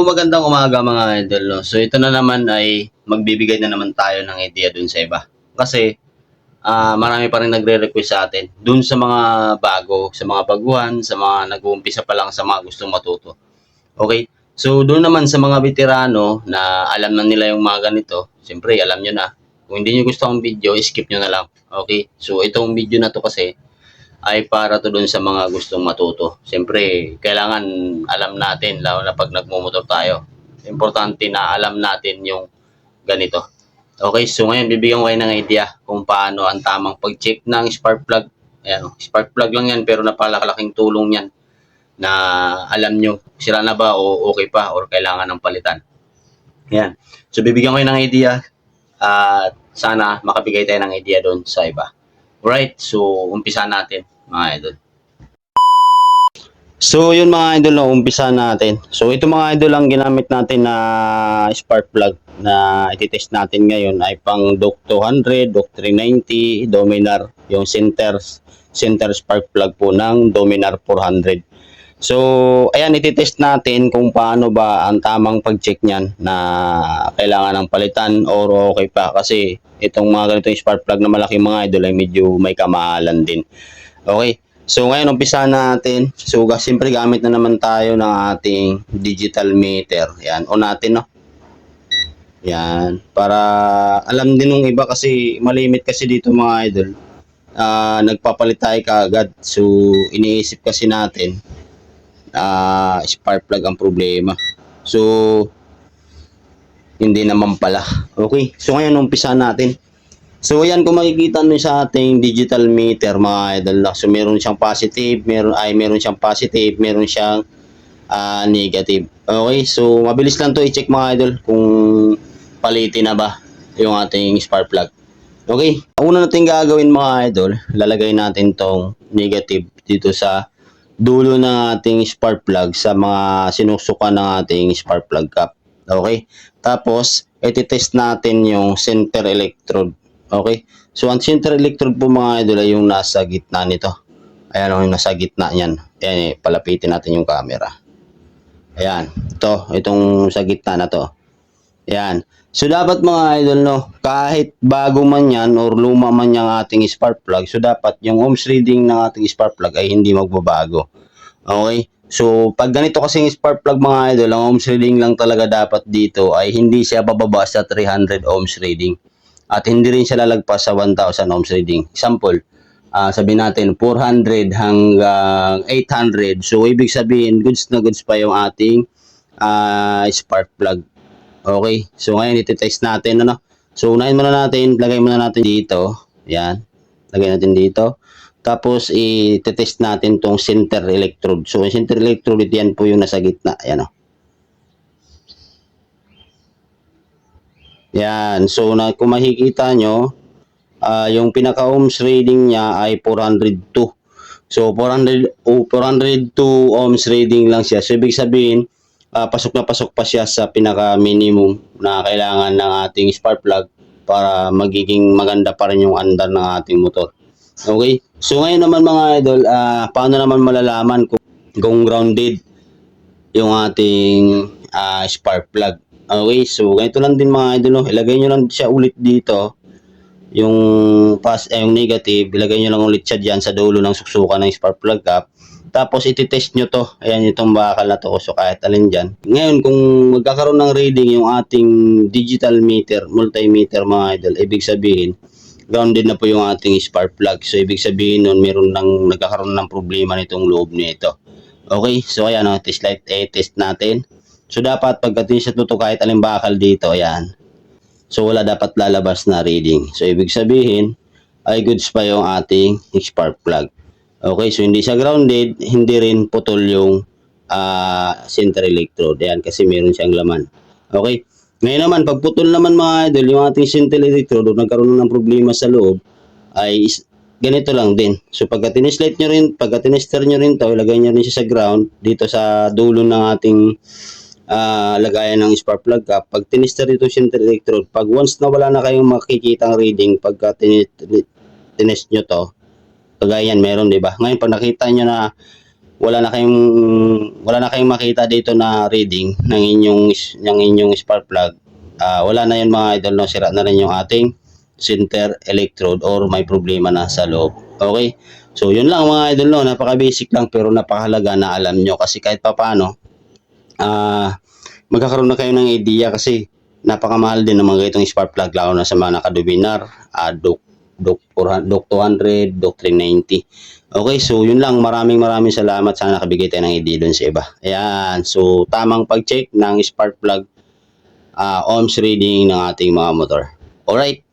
Magandang umaga mga idol, no? So ito na naman ay magbibigay na naman tayo ng idea dun sa iba. Kasi marami pa rin nagre-request sa atin dun sa mga bago, sa mga baguhan, sa mga nag-uumpisa pa lang, sa mga gustong matuto. Okay? So doon naman sa mga veterano na alam na nila yung mga ganito, siyempre alam nyo na. Kung hindi nyo gusto ang video, skip nyo na lang. Okay? So itong video na to kasi ay para to dun sa mga gustong matuto. Siyempre, kailangan alam natin, lalo na pag nagmumotor tayo. Importante na alam natin yung ganito. Okay, so ngayon bibigyan ko kayo ng idea kung paano ang tamang pag-check ng spark plug. Ayan, spark plug lang yan pero napakalaking tulong yan na alam nyo sira na ba o okay pa or kailangan ng palitan. Ayan. So bibigyan ko kayo ng idea at sana makabigay tayo ng idea doon sa iba. Alright, so umpisa natin mga idol. So yun mga idol, no, umpisa natin. So ito mga idol ang ginamit natin na spark plug na ititest natin ngayon ay pang DOC 200, DOC 390, Dominar, yung center spark plug po ng Dominar 400. So ayan, ititest natin kung paano ba ang tamang pag-check niyan na kailangan ng palitan or okay pa, kasi itong mga ganitong spark plug na malaki mga idol ay medyo may kamahalan din. Okay. So ngayon umpisa natin. So siyempre gamit na naman tayo ng ating digital meter. Yan, on natin, no. Yan, para alam din ng iba kasi malimit kasi dito mga idol. Nagpapalit tayo kaagad. So iniisip kasi natin spark plug ang problema. So hindi naman pala. Okay. So ngayon umpisa natin. So ayan, kung makikita nyo sa ating digital meter mga idol, so meron siyang positive, meron siyang positive, meron siyang negative. Okay, so mabilis lang to i-check mga idol kung palitin na ba yung ating spark plug. Okay, ang una natin gagawin mga idol, lalagay natin tong negative dito sa dulo ng ating spark plug sa mga sinusukan ng ating spark plug cap. Okay, tapos iti-test natin yung center electrode. Okay, so ang center electrode po mga idol ay yung nasa gitna nito. Ayan, yung nasa gitna niyan. Ayan, palapitin natin yung camera. Ayan, itong sa gitna na to. Ayan. So dapat mga idol, no, kahit bago man yan or luma man yung ating spark plug, so dapat yung ohms reading ng ating spark plug ay hindi magbabago. Okay? So pag ganito kasing spark plug mga idol, ang ohms reading lang talaga dapat dito ay hindi siya bababa sa 300 ohms reading. At hindi rin siya lalagpas sa 1,000 ohms reading. Example, sabihin natin 400 hanggang 800. So ibig sabihin goods na goods pa yung ating spark plug. Okay, so ngayon iti-test natin, ano. So unahin muna natin, lagay muna natin dito. Yan, lagay natin dito. Tapos iti-test natin tong center electrode. So yung center electrode, yan po yung nasa gitna. Ayan, o. Yan, so kung makikita nyo, yung pinaka-ohms reading niya ay 402. So 402 ohms reading lang siya. So ibig sabihin, pasok na pasok pa siya sa pinaka-minimum na kailangan ng ating spark plug para magiging maganda pa rin yung andar ng ating motor. Okay? So ngayon naman mga idol, paano naman malalaman kung grounded yung ating spark plug? Okay, so ganito lang din mga idol, no? Ilagay nyo lang siya ulit dito. Yung yung negative, ilagay nyo lang ulit siya dyan sa dulo ng suksukan ng spark plug cap. Tapos iti-test nyo to. Ayan, itong bakal na to. So kahit alin dyan. Ngayon, kung magkakaroon ng reading yung ating digital meter, multimeter mga idol, ibig sabihin, grounded na po yung ating spark plug. So ibig sabihin nun, nagkakaroon ng problema nitong loob nito. Okay, so ayan, test light, test natin. So dapat pagdating sa tuto kahit alin bakal dito, ayan. So wala dapat lalabas na reading. So ibig sabihin ay goods pa yung ating spark plug. Okay, so hindi siya grounded, hindi rin putol yung center electrode. Ayan, kasi meron siyang laman. Okay, ngayon naman pag putol naman mga idol yung ating center electrode o nagkaroon ng problema sa loob, ay ganito lang din. So pagka tinester nyo rin to, ilagay nyo rin siya sa ground dito sa dulo ng ating lagayan ng spark plug cap. Pag tinester ito center electrode, pag once na wala na kayong makikitang reading pagka tinest nyo to, kagaya yan meron, di ba? Ngayon pag nakita nyo na wala na kayong makita dito na reading ng inyong spark plug. Wala na 'yon mga idol, no, sira na rin yung ating center electrode or may problema na sa loob. Okay? So, yun lang mga idol, no, napaka-basic lang pero napakahalaga na alam nyo kasi kahit papaano magkakaroon na kayo ng idea kasi napakamahal din ng mga itong spark plug lalo na sa mga nakadubinar, Doc 200, Doc 390. Okay, so yun lang. Maraming salamat. Sana nakabigay tayo ng idea dun sa iba. Ayan, so tamang pag-check ng spark plug ohms reading ng ating mga motor. Alright.